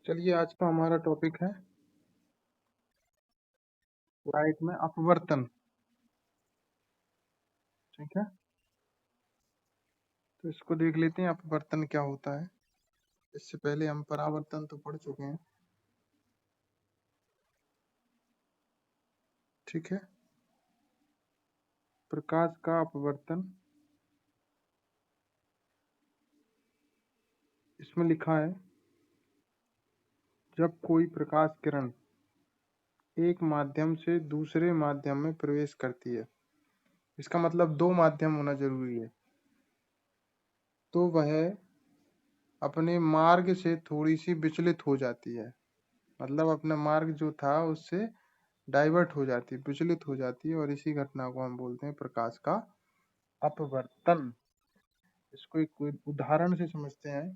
चलिए, आज का हमारा टॉपिक है लाइट में अपवर्तन। ठीक है, तो इसको देख लेते हैं अपवर्तन क्या होता है। इससे पहले हम परावर्तन तो पढ़ चुके हैं। ठीक है, प्रकाश का अपवर्तन, इसमें लिखा है जब कोई प्रकाश किरण एक माध्यम से दूसरे माध्यम में प्रवेश करती है, इसका मतलब दो माध्यम होना जरूरी है, तो वह अपने मार्ग से थोड़ी सी विचलित हो जाती है। मतलब अपना मार्ग जो था उससे डाइवर्ट हो जाती है, विचलित हो जाती है, और इसी घटना को हम बोलते हैं प्रकाश का अपवर्तन। इसको एक कोई उदाहरण से समझते हैं,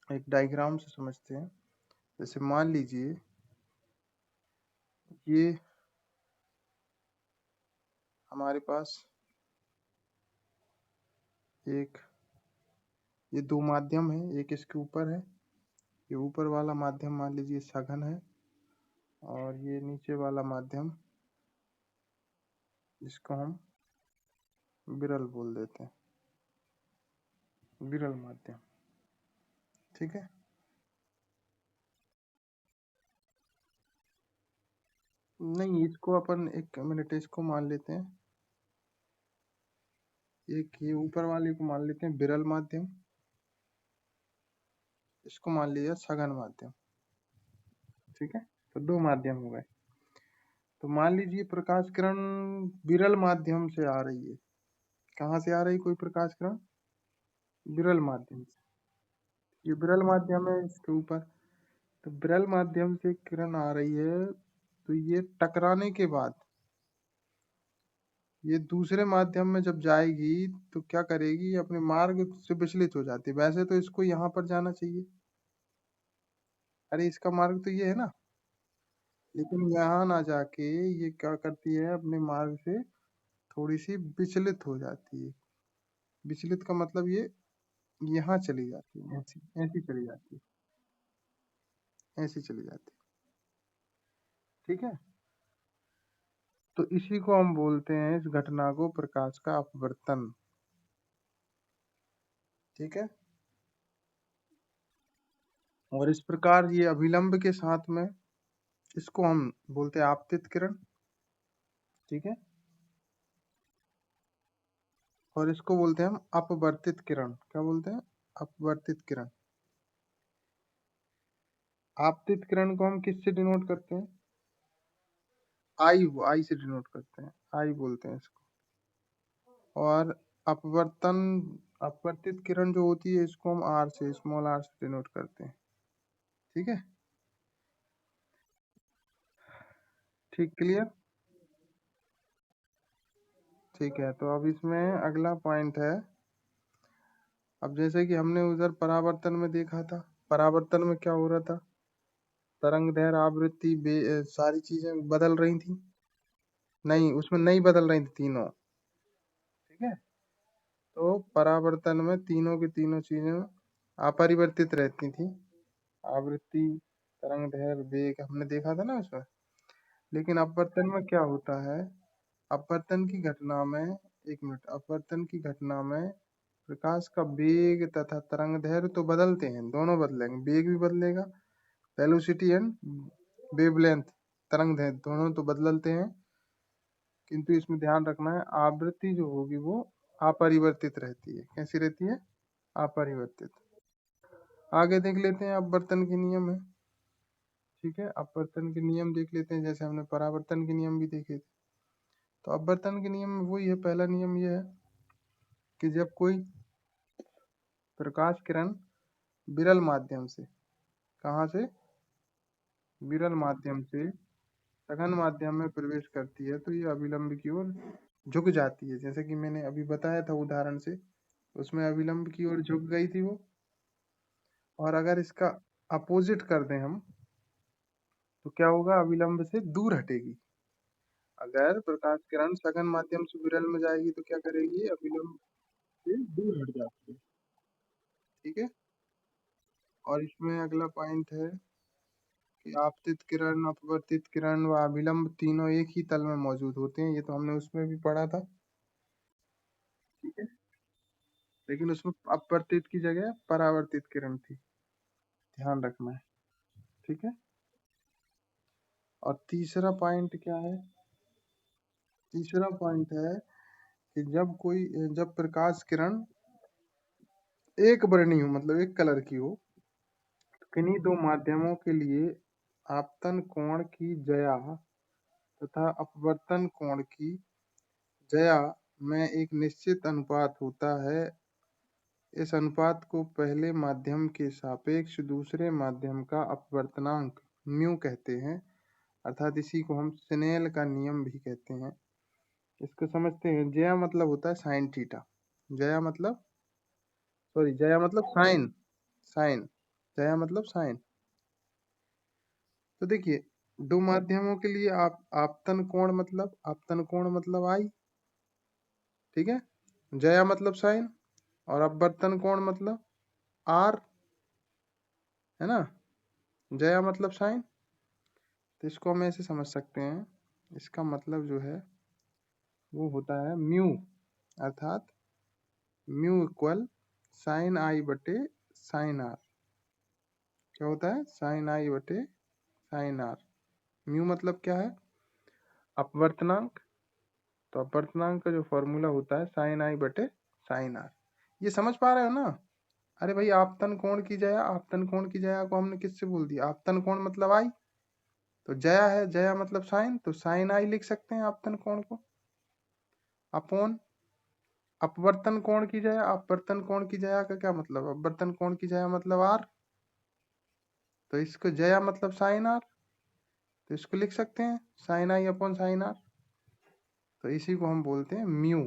एक डायग्राम से समझते हैं। जैसे मान लीजिए ये हमारे पास एक ये दो माध्यम है, एक इसके ऊपर है, ये ऊपर वाला माध्यम मान लीजिए सघन है, और ये नीचे वाला माध्यम जिसको हम विरल बोल देते हैं, विरल माध्यम। ठीक है, नहीं इसको अपन एक मिनट इसको मान लेते हैं, एक ये ऊपर वाले को मान लेते हैं विरल माध्यम, इसको मान लिया सघन माध्यम। ठीक है, तो दो माध्यम हो गए। तो मान लीजिए प्रकाश किरण विरल माध्यम से आ रही है। कहाँ से आ रही कोई प्रकाश किरण? विरल माध्यम से। ये विरल माध्यम है इसके ऊपर। तो विरल माध्यम से किरण आ रही है, तो ये टकराने के बाद ये दूसरे माध्यम में जब जाएगी तो क्या करेगी, अपने मार्ग से विचलित हो जाती है। वैसे तो इसको यहाँ पर जाना चाहिए, अरे इसका मार्ग तो ये है ना, लेकिन यहाँ ना जाके ये क्या करती है, अपने मार्ग से थोड़ी सी विचलित हो जाती है। विचलित का मतलब ये यहाँ चली जाती है, ऐसी ऐसी चली जाती है, ऐसी चली जाती है। ठीक है, तो इसी को हम बोलते हैं, इस घटना को, प्रकाश का अपवर्तन। ठीक है, और इस प्रकार ये अभिलंब के साथ में इसको हम बोलते हैं आपतित किरण। ठीक है, और इसको बोलते हैं हम अपवर्तित किरण। क्या बोलते हैं? अपवर्तित किरण। आपतित किरण को हम किससे डिनोट करते हैं? आई, आई से डिनोट करते हैं, आई बोलते हैं इसको। और अपवर्तन, अपवर्तित किरण जो होती है इसको हम आर से, स्मॉल आर से डिनोट करते हैं। ठीक है, ठीक, क्लियर। ठीक है, तो अब इसमें अगला पॉइंट है। अब जैसे कि हमने उधर परावर्तन में देखा था, परावर्तन में क्या हो रहा था, तरंग दैर्घ्य, आवृत्ति, सारी चीजें बदल रही थी। नहीं, उसमें नहीं बदल रही थी तीनों। ठीक है, तो परावर्तन में तीनों की तीनों चीजें अपरिवर्तित रहती थी। आवृत्ति, तरंग दैर्घ्य, वेग हमने देखा था ना उसमें। लेकिन अपवर्तन में क्या होता है, अपवर्तन की घटना में, एक मिनट, अपवर्तन की घटना में प्रकाश का वेग तथा तरंग दैर्घ्य तो बदलते हैं, दोनों बदलेंगे, वेग भी बदलेगा, वेलोसिटी एंड वेवलेंथ, तरंग दैर्घ्य दोनों तो बदलते हैं। किंतु इसमें ध्यान रखना है, आवृत्ति जो होगी वो अपरिवर्तित रहती है। कैसी रहती है? अपरिवर्तित। आगे देख लेते हैं अपवर्तन के नियम है। ठीक है, अपवर्तन के नियम देख लेते हैं, जैसे हमने परावर्तन के नियम भी देखे थे। तो अपवर्तन के नियम में वही है, पहला नियम ये है कि जब कोई प्रकाश किरण विरल माध्यम से, कहाँ से? विरल माध्यम से सघन माध्यम में प्रवेश करती है, तो ये अभिलंब की ओर झुक जाती है। जैसे कि मैंने अभी बताया था उदाहरण से, उसमें अभिलंब की ओर झुक गई थी वो। और अगर इसका अपोजिट कर दें हम, तो क्या होगा, अभिलंब से दूर हटेगी। अगर प्रकाश किरण सघन माध्यम से विरल में जाएगी तो क्या करेगी, अभिलंब से दूर हट जाती है। ठीक है, और इसमें अगला पॉइंट है कि आपतित किरण, अपवर्तित किरण व अभिलंब तीनों एक ही तल में मौजूद होते हैं। ये तो हमने उसमें भी पढ़ा था, ठीक है। लेकिन उसमें अपवर्तित की जगह परावर्तित किरण थी, ध्यान रखना है, ठीक है। और तीसरा पॉइंट क्या है? तीसरा पॉइंट है कि जब प्रकाश किरण एक वर्णी हो, मतलब एक कलर की हो, तो किन्हीं दो माध्यमों के लिए आपतन कोण की ज्या तथा अपवर्तन कोण की ज्या में एक निश्चित अनुपात होता है। इस अनुपात को पहले माध्यम के सापेक्ष दूसरे माध्यम का अपवर्तनांक म्यू कहते हैं, अर्थात इसी को हम स्नेल का नियम भी कहते हैं। इसको समझते हैं। ज्या मतलब होता है साइन थीटा। ज्या मतलब साइन, साइन, ज्या मतलब साइन। तो देखिए, दो माध्यमों के लिए आप आपतन कोण मतलब आई, ठीक है। ज्या मतलब साइन, और अपवर्तन कोण मतलब आर, है ना। ज्या मतलब साइन, तो इसको हम ऐसे समझ सकते हैं, इसका मतलब जो है वो होता है म्यू, अर्थात म्यू इक्वल साइन आई बटे साइन आर। क्या होता है? साइन आई बटे साइन आर। म्यू मतलब क्या है? अपवर्तनांक। तो अपवर्तनांक का जो फॉर्मूला होता है साइन आई बटे साइन आर। ये समझ पा रहे हो ना? अरे भाई, आपतन कोण की जया, आपतन कोण की जया को हमने किससे बोल दिया? आपतन कोण मतलब आई, तो जया है, जया मतलब साइन, तो साइन आई लिख सकते हैं आपतन कोण को, अपॉन अपवर्तन कोण की जया। अपवर्तन कोण की जया का क्या मतलब? अपवर्तन कोण की जया मतलब आर, तो इसको जया मतलब साइन आर, तो इसको लिख सकते हैं sine i upon sine r. तो इसी को हम बोलते हैं म्यू।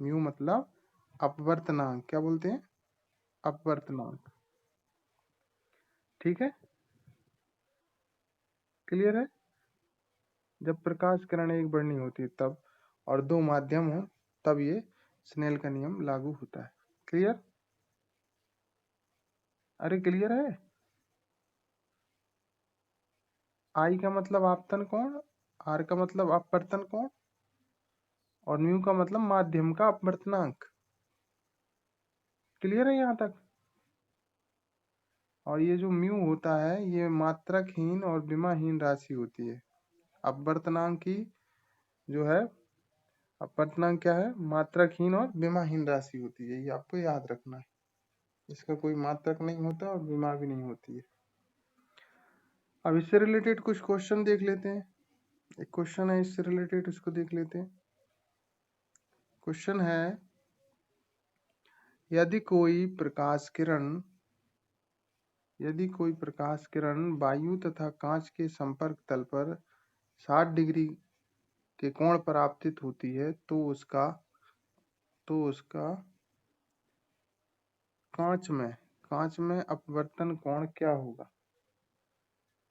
म्यू मतलब अपवर्तनांक। क्या बोलते हैं? अपवर्तनांक, ठीक है। क्लियर है? जब प्रकाश किरण एक वर्णी होती है तब, और दो माध्यम हो, तब ये स्नेल का नियम लागू होता है। क्लियर? अरे क्लियर है? आई का मतलब आपतन कोण, आर का मतलब अपवर्तन कोण, और म्यू का मतलब माध्यम का अपवर्तनांक। क्लियर है यहाँ तक? और ये जो म्यू होता है ये मात्रकहीन और विमाहीन राशि होती है। अपवर्तनांक की जो है, अपवर्तनांक क्या है? मात्रकहीन और विमाहीन राशि होती है, ये आपको याद रखना है। इसका कोई मात्रक नहीं होता और विमा भी नहीं होती है। अब इससे रिलेटेड कुछ क्वेश्चन देख लेते हैं। एक क्वेश्चन है इससे रिलेटेड, उसको देख लेते हैं। क्वेश्चन है, यदि कोई प्रकाश किरण वायु तथा कांच के संपर्क तल पर 60 डिग्री के कोण पर आपतित होती है, तो उसका कांच में अपवर्तन कोण क्या होगा?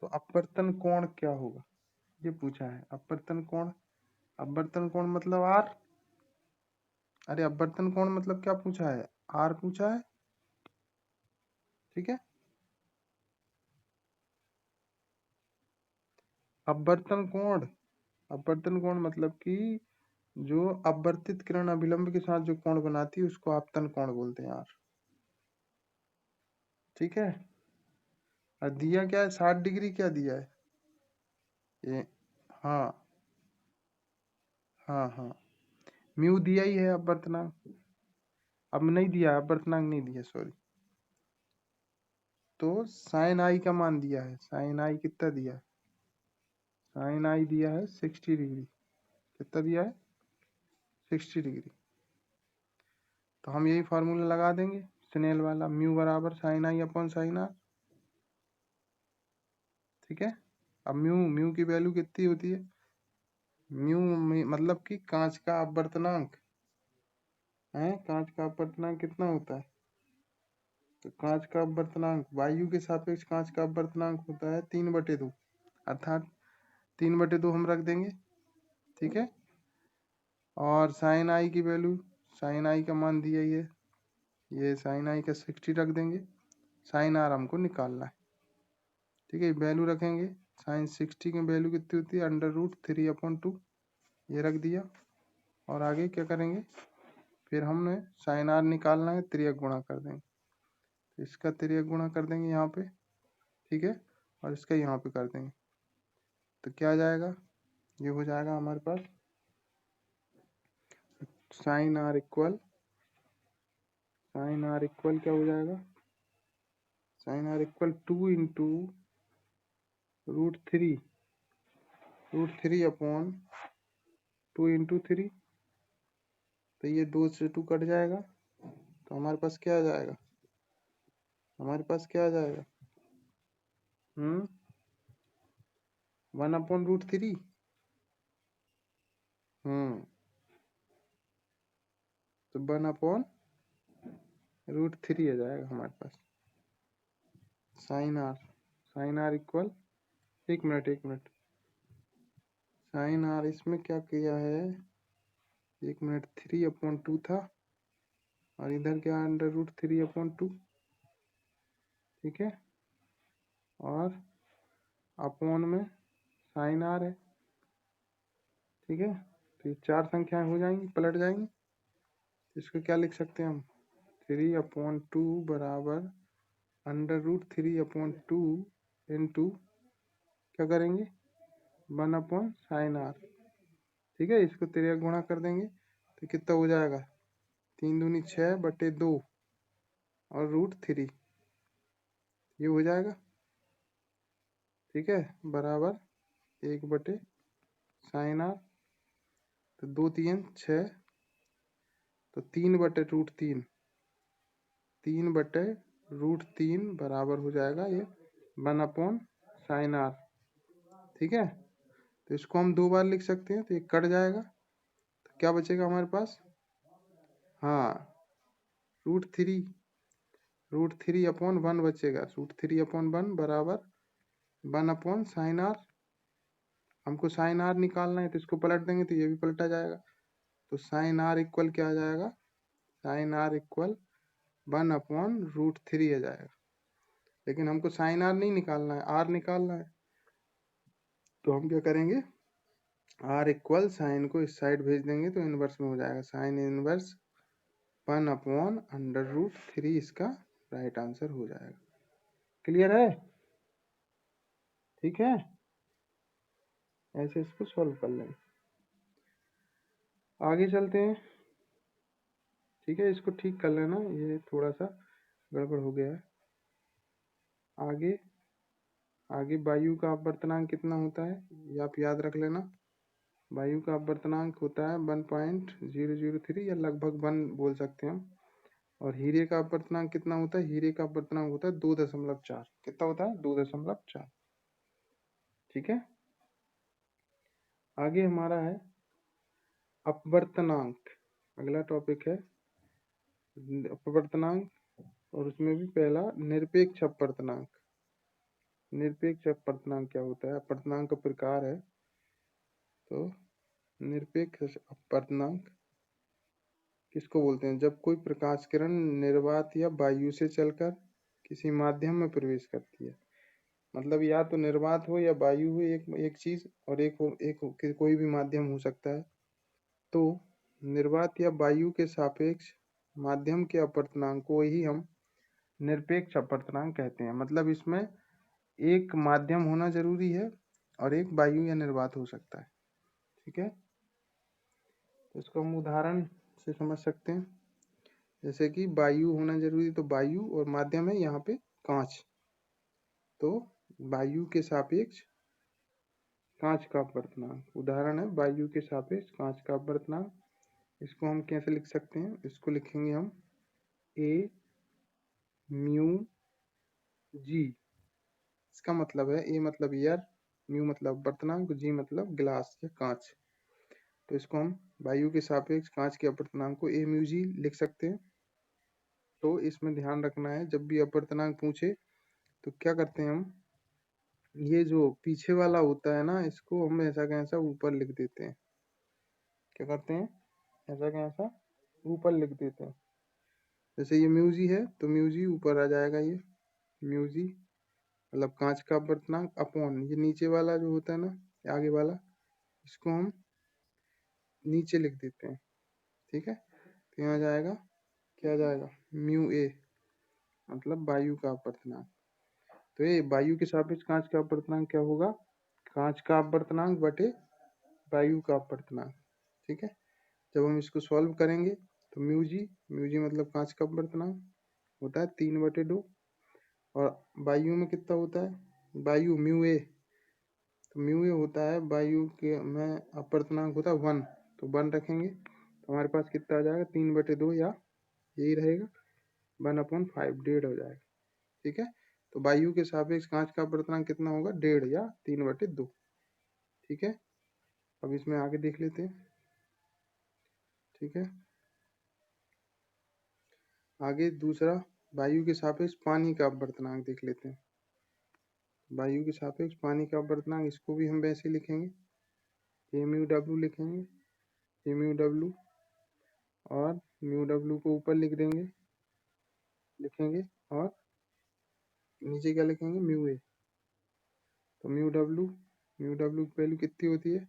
तो अपवर्तन कोण क्या होगा, ये पूछा है। अपवर्तन कोण मतलब आर। अरे अपवर्तन कोण मतलब क्या पूछा है? आर पूछा है, ठीक है। अपवर्तन कोण मतलब कि जो अपवर्तित किरण अभिलंब के साथ जो कोण बनाती है उसको आपतन कोण बोलते हैं यार, ठीक है। और दिया क्या है? 60 डिग्री क्या दिया है? ये, हाँ हाँ हाँ, म्यू दिया ही है, अपवर्तनांक अब नहीं दिया, अपवर्तनांक नहीं दिया, सॉरी। तो साइन आई का मान दिया है। साइन आई कितना दिया है? साइन आई दिया है 60 डिग्री। कितना दिया है? 60 डिग्री। तो हम यही फार्मूला लगा देंगे, स्नेल वाला, म्यू बराबर sine i upon sine r, ठीक है। अब म्यू म्यू की वैल्यू कितनी होती है? म्यू मतलब कि कांच का अपवर्तनांक है। कांच का अपवर्तनांक कितना होता है? तो कांच का अपवर्तनांक वायु के सापेक्ष कांच का अपवर्तनांक होता है 3/2, अर्थात 3/2 हम रख देंगे, ठीक है। और साइन आई की वैल्यू, साइन आई का मान दिया ही है, ये साइन आई का 60 रख देंगे। साइन आर हमको निकालना है। ठीक है, वैल्यू रखेंगे। साइन 60 की वैल्यू कितनी होती है, √3/2, ये रख दिया। और आगे क्या करेंगे, फिर हमने साइन आर निकालना है, तिर्यक गुणा कर देंगे। इसका तिर्यक गुणा कर देंगे यहाँ पे, ठीक है, और इसका यहाँ पे कर देंगे। तो क्या आ जाएगा, ये हो जाएगा हमारे पास साइन आर इक्वल क्या हो जाएगा, sine r equal 2 into √3/2 into 3। तो ये 2 से 2 कट जाएगा, तो हमारे पास क्या आ जाएगा, हमारे पास क्या आ जाएगा, 1/√3। तो 1/√3 आ जाएगा हमारे पास साइन आर इक्वल, एक मिनट, साइन आर इसमें क्या किया है, 3/2 था, और इधर क्या √3/2, ठीक है, और अपॉन में साइन आर है, ठीक है। तो ये 4 संख्याएं हो जाएंगी, पलट जाएंगी। इसको क्या लिख सकते हैं हम, 3/2 बराबर √3/2 इंटू क्या करेंगे, 1/sin r, ठीक है। इसको तिर्यक गुणा कर देंगे तो कितना हो जाएगा, 3 दूनी 6/2 और √3, ये हो जाएगा, ठीक है, बराबर 1/sin r। तो 2 3 6, तो 3/√3, 3/√3 बराबर हो जाएगा ये 1/sin r, ठीक है। तो इसको हम 2 बार लिख सकते हैं, तो ये कट जाएगा। तो क्या बचेगा हमारे पास, हाँ, √3/1 बचेगा, √3/1 बराबर 1/sin r। हमको साइन आर निकालना है, तो इसको पलट देंगे तो ये भी पलटा जाएगा। तो साइन आर इक्वल क्या आ जाएगा, साइन आर इक्वल 1/√3 आ जाएगा। लेकिन हमको साइन आर नहीं निकालना है, आर निकालना है। तो हम क्या करेंगे, आर इक्वल साइन को इस साइड भेज देंगे तो इनवर्स में हो जाएगा, साइन इनवर्स 1/√3 इसका राइट आंसर हो जाएगा। क्लियर है, ठीक है, ऐसे इसको सॉल्व कर लेंगे। आगे चलते हैं, ठीक है, इसको ठीक कर लेना, ये थोड़ा सा गड़बड़ हो गया है। आगे वायु का अपवर्तनांक कितना होता है, ये आप याद रख लेना। वायु का अपवर्तनांक होता है 1.003 या लगभग 1 बोल सकते हैं हम। और हीरे का अपवर्तनांक कितना होता है, हीरे का अपवर्तनांक होता है 2.4। कितना होता है, 2.4, ठीक है। आगे हमारा है अपवर्तनांक, अगला टॉपिक है अपवर्तनांक, और उसमें भी पहला निरपेक्ष अपवर्तनांक। निरपेक्ष अपवर्तनांक क्या होता है, अपवर्तनांक का प्रकार है। तो निरपेक्ष अपवर्तनांक किसको बोलते हैं, जब कोई प्रकाश किरण निर्वात या वायु से चलकर किसी माध्यम में प्रवेश करती है। मतलब या तो निर्वात हो या वायु हो, एक चीज, और कोई भी माध्यम हो सकता है। तो निर्वात या वायु के सापेक्ष माध्यम के अपवर्तनांक को ही हम निरपेक्ष अपवर्तनांक कहते हैं। मतलब इसमें एक माध्यम होना जरूरी है और एक वायु या निर्वात हो सकता है, ठीक है। तो इसको हम उदाहरण से समझ सकते हैं, जैसे कि वायु होना जरूरी, तो वायु और माध्यम है यहाँ पे कांच। तो वायु के सापेक्ष कांच का अपवर्तनांक, उदाहरण है वायु के सापेक्ष कांच का अपवर्तनांक। इसको हम कैसे लिख सकते हैं, इसको लिखेंगे हम ए म्यू जी। इसका मतलब है ए मतलब एयर, म्यू मतलब अपवर्तनांक, जी मतलब ग्लास या कांच। तो इसको हम वायु के सापेक्ष कांच के अपवर्तनांक को ए म्यू जी लिख सकते हैं। तो इसमें ध्यान रखना है, जब भी अपवर्तनांक पूछे तो क्या करते हैं हम, ये जो पीछे वाला होता है ना, इसको हम ऐसा कैसा ऊपर लिख देते हैं। क्या करते हैं, ऐसा कैसा ऊपर लिख देते हैं। जैसे ये म्यूजी है तो म्यूजी ऊपर आ जाएगा ये, म्यू जी मतलब कांच का अपवर्तनांक अपॉन ये नीचे वाला जो होता है ना, आगे वाला, इसको हम नीचे लिख देते हैं। ठीक है, तो यहाँ जाएगा, क्या जाएगा, म्यू ए मतलब वायु का अपवर्तनांक। तो ये वायु के सापेक्ष कांच का अपवर्तनांक क्या होगा, कांच का अपवर्तनांक बटे वायु का अपवर्तनांक। ठीक है, जब हम इसको सॉल्व करेंगे तो म्यू जी मतलब कांच का अपवर्तनांक होता है 3/2, और वायु में कितना होता है, वायु म्यू ए, तो म्यू ए होता है वायु के में अपवर्तनांक होता है 1, तो 1 रखेंगे तो हमारे पास कितना आ जाएगा, 3/2 या यही रहेगा 1/5, 1.5 हो जाएगा। ठीक है, तो वायु के सापेक्ष कांच का अपवर्तनांक कितना होगा, 1.5 या 3/2। ठीक है, अब इसमें आगे देख लेते हैं। ठीक है, आगे दूसरा वायु के सापेक्ष पानी का अपवर्तनांक देख लेते हैं। वायु के सापेक्ष पानी का अपवर्तनांक, इसको भी हम वैसे लिखेंगे, म्यू डब्ल्यू लिखेंगे, म्यू डब्ल्यू, और म्यू डब्ल्यू को ऊपर लिखेंगे और नीचे क्या लिखेंगे, म्यू ए। तो म्यू डब्ल्यू की वैल्यू कितनी होती है,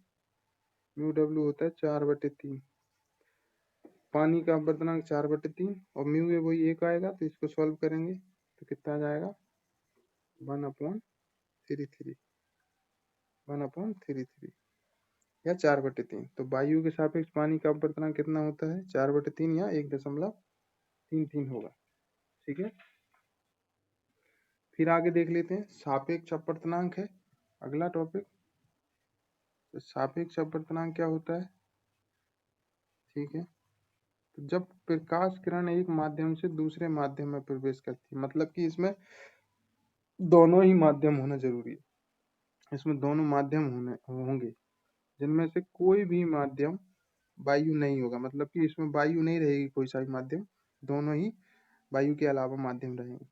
म्यू डब्ल्यू होता है 4/3, पानी का अपवर्तनांक 4/3, और म्यू ए वही एक आएगा, तो इसको सॉल्व करेंगे तो कितना आ जाएगा, 1/33, 1/33 या 4/3। तो वायु के सापेक्ष पानी का अपवर्तनांक कितना होता है, 4/3 या 1.33 होगा। ठीक है, फिर आगे देख लेते हैं, सापेक्ष अपवर्तनांक है अगला टॉपिक। तो सापेक्ष अपवर्तनांक क्या होता है, ठीक है, तो जब प्रकाश किरण एक माध्यम से दूसरे माध्यम में प्रवेश करती है, मतलब कि इसमें दोनों ही माध्यम होना जरूरी है, इसमें दोनों माध्यम होंगे, जिनमें से कोई भी माध्यम वायु नहीं होगा, मतलब कि इसमें वायु नहीं रहेगी कोई सा भी माध्यम, दोनों ही वायु के अलावा माध्यम रहेंगे।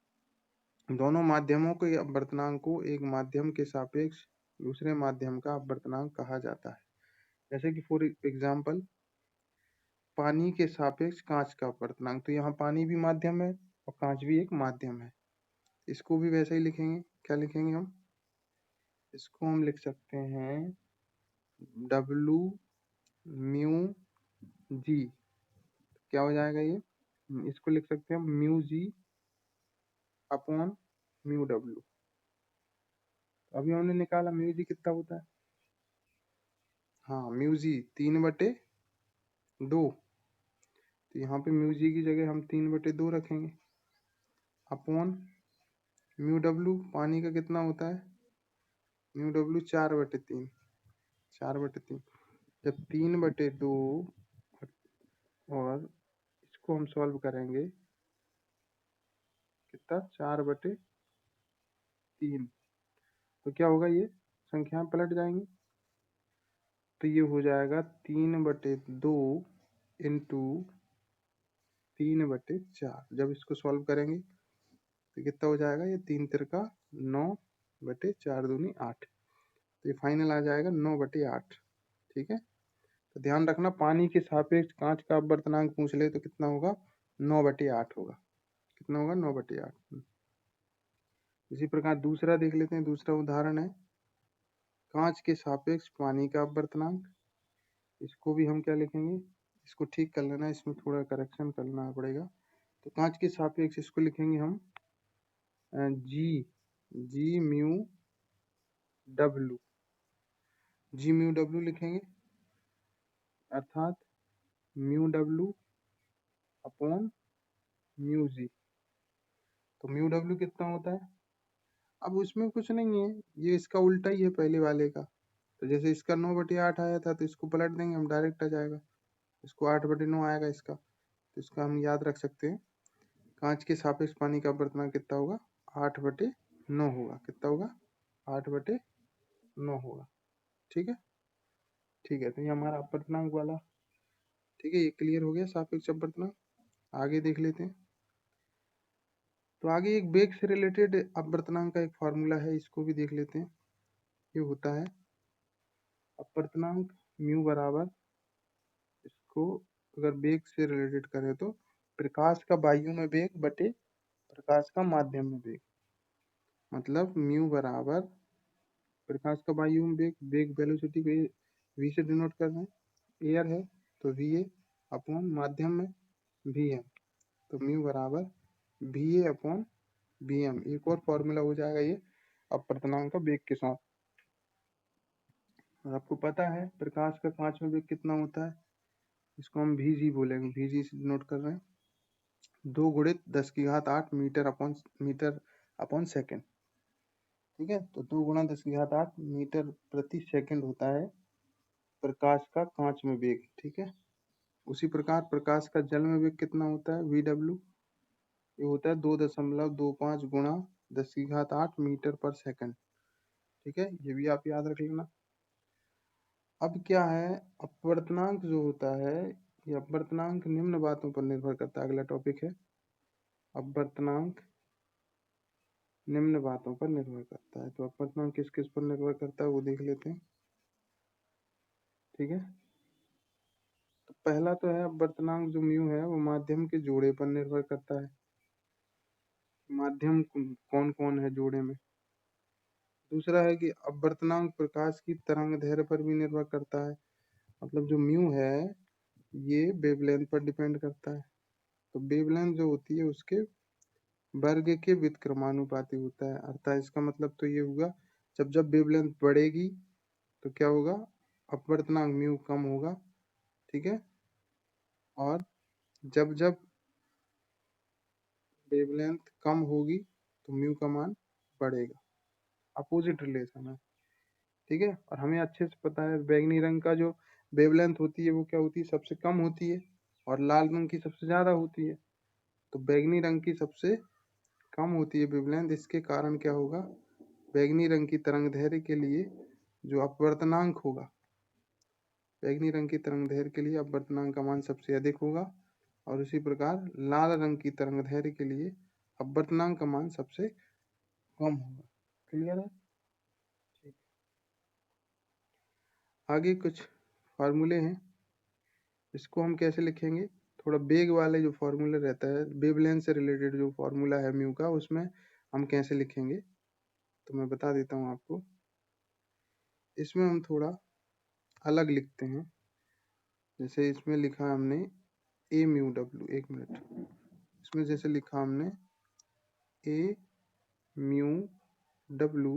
दोनों माध्यमों के अपवर्तनांक को एक माध्यम के सापेक्ष दूसरे माध्यम का अपवर्तनांक कहा जाता है। जैसे कि फॉर एग्जाम्पल पानी के सापेक्ष कांच का अपवर्तनांक, तो यहाँ पानी भी माध्यम है और कांच भी एक माध्यम है, इसको भी वैसे ही लिखेंगे। क्या लिखेंगे हम, इसको हम लिख सकते हैं डब्लू म्यू जी, क्या हो जाएगा ये, इसको लिख सकते हैं mu G upon mu W. अभी हमने निकाला म्यू जी कितना होता है, हाँ म्यू जी 3/2, तो यहाँ पे म्यू जी की जगह हम 3/2 रखेंगे, अपॉन म्यू डब्ल्यू पानी का कितना होता है, म्यू डब्ल्यू 4/3, 4/3, जब 3/2 और इसको हम सॉल्व करेंगे कितना, 4/3, तो क्या होगा, ये संख्या पलट जाएंगी, तो ये हो जाएगा 3/2 इंटू 3/4। जब इसको सॉल्व करेंगे तो कितना हो जाएगा, ये 3 तिरका 9/4 दूनी 8, तो ये फाइनल आ जाएगा 9/8। ठीक है, तो ध्यान रखना पानी के सापेक्ष कांच का अपवर्तनांक पूछ ले तो कितना होगा, 9/8 होगा, कितना होगा, 9/8। इसी प्रकार दूसरा देख लेते हैं, दूसरा उदाहरण है कांच के सापेक्ष पानी का अपवर्तनांक, इसको भी हम क्या लिखेंगे, इसको ठीक कर लेना, इसमें थोड़ा करेक्शन करना पड़ेगा। तो कांच के सापेक्ष इसको लिखेंगे हम G mu W, G mu W लिखेंगे, अर्थात mu W upon mu G. तो म्यू डब्ल्यू कितना होता है, अब उसमें कुछ नहीं है, ये इसका उल्टा ही है पहले वाले का, तो जैसे इसका 9/8 आया था तो इसको पलट देंगे हम, डायरेक्ट आ जाएगा, इसको 8/9 आएगा इसका, तो इसका हम याद रख सकते हैं, कांच के सापेक्ष पानी का अपवर्तनांक कितना होगा, 8/9 होगा, कितना होगा, 8/9 होगा। ठीक है, ठीक है, तो ये हमारा अपवर्तनांक वाला, ठीक है, ये क्लियर हो गया सापेक्ष अपवर्तनांक। आगे देख लेते हैं, तो आगे एक वेग से रिलेटेड अपवर्तनांक का एक फॉर्मूला है, इसको भी देख लेते हैं। ये होता है अपवर्तनांक म्यू बराबर, इसको अगर वेग से रिलेटेड करें तो प्रकाश का वायु में वेग बटे प्रकाश का माध्यम में वेग। मतलब म्यू बराबर प्रकाश का वायुम वेग, वेग वेलोसिटी को वी से डिनोट कर रहे हैं, एयर है तो वी ए अपॉन माध्यम में वी एम, तो म्यू बराबर v a upon v m. एक और फॉर्मूला हो जाएगा ये अपवर्तनांक का वेग के साथ। और आपको पता है प्रकाश का पांचवा वेग कितना होता है, इसको हम वी जी बोलेंगे, वी जी से डिनोट कर रहे हैं, 2 × 10⁸ मीटर अपॉन सेकेंड। ठीक है, तो 2 × 10⁸ मीटर प्रति सेकंड होता है प्रकाश का कांच में वेग। ठीक है, उसी प्रकार प्रकाश का जल में वेग कितना होता है, वी डब्ल्यू, ये होता है 2.25 गुणा 10⁸ मीटर पर सेकंड। ठीक है, ये भी आप याद रख लेना। अब क्या है, अपवर्तनांक जो होता है, ये अपवर्तनांक निम्न बातों पर निर्भर करता है। अगला टॉपिक है अपवर्तनांक निम्न बातों पर निर्भर करता है। तो अपवर्तनांक किस किस पर निर्भर करता है वो देख लेते हैं। ठीक है, तो पहला तो है अपवर्तनांक जो म्यू है वो माध्यम के जोड़े पर निर्भर करता है। माध्यम कौन कौन है जोड़े में। दूसरा है कि अपवर्तनांक प्रकाश की तरंग दैर्ध्य पर भी निर्भर करता है। मतलब जो म्यू है ये वेवलेंथ पर डिपेंड करता है। तो वेवलेंथ जो होती है उसके वर्ग के व्युत्क्रमानुपाती होता है। अर्थात इसका मतलब तो ये हुआ, जब जब वेवलेंथ बढ़ेगी तो क्या होगा, अपवर्तनांक म्यू कम होगा। ठीक है, और जब जब वेवलेंथ कम होगी तो म्यू का मान बढ़ेगा। अपोजिट रिलेशन है। ठीक है, और हमें अच्छे से पता है बैंगनी रंग का जो वेवलेंथ होती है वो क्या होती है, सबसे कम होती है, और लाल रंग की सबसे ज्यादा होती है। तो बैंगनी रंग की सबसे कम होती है वेवलेंथ, इसके कारण क्या होगा, बैंगनी रंग की तरंग दैर्ध्य के लिए जो अपवर्तनांक होगा, बैंगनी रंग की तरंग दैर्ध्य के लिए अपवर्तनांक का मान सबसे अधिक होगा, और उसी प्रकार लाल रंग की तरंग दैर्ध्य के लिए अपवर्तनांक का मान सबसे कम होगा। क्लियर है। ठीक। आगे कुछ फार्मूले हैं, इसको हम कैसे लिखेंगे, थोड़ा वेग वाले जो फार्मूला रहता है, वेवलेंथ से रिलेटेड जो फार्मूला है म्यू का, उसमें हम कैसे लिखेंगे तो मैं बता देता हूँ आपको। इसमें हम थोड़ा अलग लिखते हैं। जैसे इसमें लिखा हमने ए म्यू डब्ल्यू, एक मिनट, इसमें जैसे लिखा हमने ए म्यू डब्ल्यू,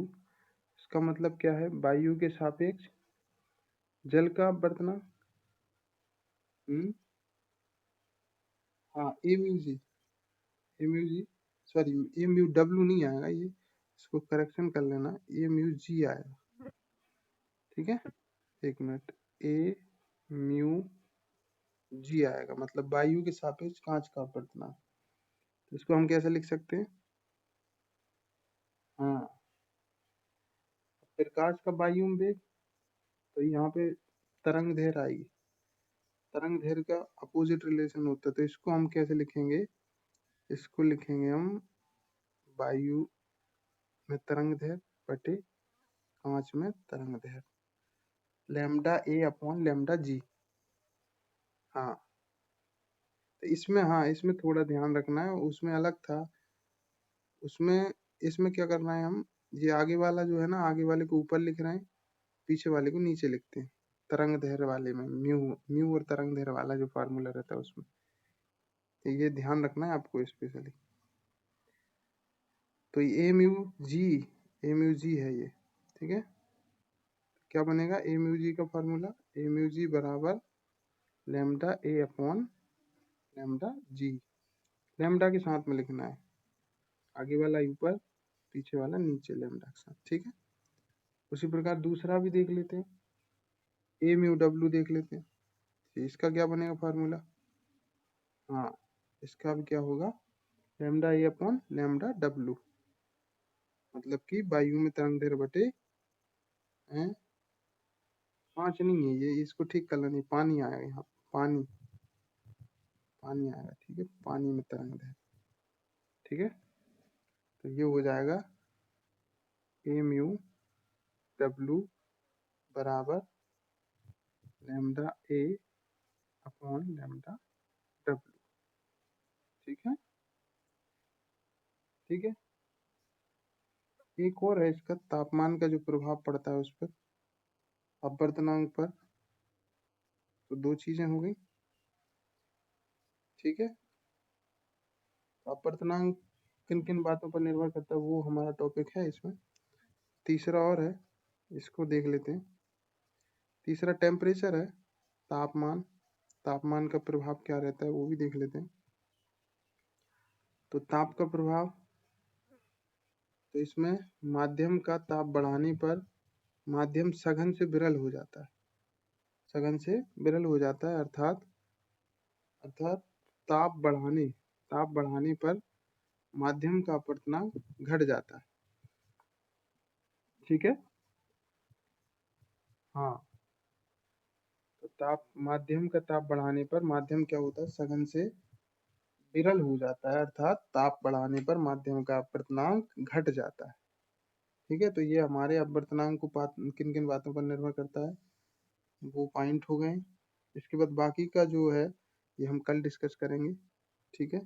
इसका मतलब क्या है, वायु के सापेक्ष जल का अपवर्तनांक। हाँ ए म्यू जी, ए म्यू जी, सॉरी ए म्यू डब्ल्यू नहीं आएगा ये, इसको करेक्शन कर लेना, ए म्यू जी आएगा। ठीक है, एक मिनट, ए म्यू जी आएगा, मतलब वायु के सापेक्ष कांच का अपवर्तनांक। तो इसको हम कैसे लिख सकते हैं, हाँ, प्रकाश का वायु में वेग, तो यहाँ पे तरंग दैर्ध्य आएगी, तरंग दैर्ध्य का अपोजिट रिलेशन होता है। तो इसको हम कैसे लिखेंगे, इसको लिखेंगे हम वायु में तरंग दैर्ध्य बटे कांच में तरंग दैर्ध्य, लैम्डा ए अपॉन लैम्डा जी। हाँ, तो इसमें, हाँ इसमें थोड़ा ध्यान रखना है, उसमें अलग था, उसमें इसमें क्या करना है, हम ये आगे वाला जो है ना, आगे वाले को ऊपर लिख रहे हैं, पीछे वाले को नीचे लिखते हैं। तरंग दैर्ध्य वाले में म्यू, म्यू और तरंग दैर्ध्य वाला जो फार्मूला रहता है उसमें, तो ये ध्यान रखना है आपको स्पेशली। तो ए म्यू जी, ए म्यू जी है ये। ठीक है, क्या बनेगा ए म्यू जी का फार्मूला, ए म्यू जी बराबर लैम्डा ए अपॉन लैम्डा जी, लैम्डा के साथ में लिखना है, आगे वाला ऊपर पीछे वाला नीचे, लैम्डा के साथ। ठीक है, उसी प्रकार दूसरा भी देख लेते हैं, ए म्यू डब्ल्यू देख लेते हैं, तो इसका क्या बनेगा फार्मूला, हाँ इसका भी क्या होगा, लैम्डा ए अपॉन लैम्डा डब्ल्यू, मतलब कि वायु में तरंग दैर्ध्य बटे, पांच नहीं है ये, इसको ठीक कर लेना, पानी आएगा यहाँ, पानी, पानी आएगा। ठीक है, पानी में तरंग दैर्ध्य। ठीक है, तो ये हो जाएगा ए म्यू डब्ल्यू बराबर लैम्डा ए अपॉन लैम्डा डब्ल्यू। ठीक है, ठीक है, एक और है इसका, तापमान का जो प्रभाव पड़ता है उस पर, अपवर्तनांक पर। तो दो चीजें हो गई, ठीक है। अपवर्तनांक किन किन बातों पर निर्भर करता है वो हमारा टॉपिक है इसमें। तीसरा और है, इसको देख लेते हैं। तीसरा टेम्परेचर है, तापमान। तापमान का प्रभाव क्या रहता है वो भी देख लेते हैं। तो ताप का प्रभाव, तो इसमें माध्यम का ताप बढ़ाने पर माध्यम सघन से विरल हो जाता है। सघन से विरल हो जाता है, अर्थात अर्थात ताप बढ़ाने पर माध्यम का अपवर्तनांक घट जाता है, ठीक है। हाँ, तो माध्यम का ताप बढ़ाने पर माध्यम क्या होता है, सघन से विरल हो जाता है, अर्थात ताप बढ़ाने पर माध्यम का अपवर्तनांक घट जाता है, ठीक है। तो ये हमारे अपवर्तनांक को किन किन बातों पर निर्भर करता है वो पॉइंट हो गए। इसके बाद बाकी का जो है ये हम कल डिस्कस करेंगे, ठीक है।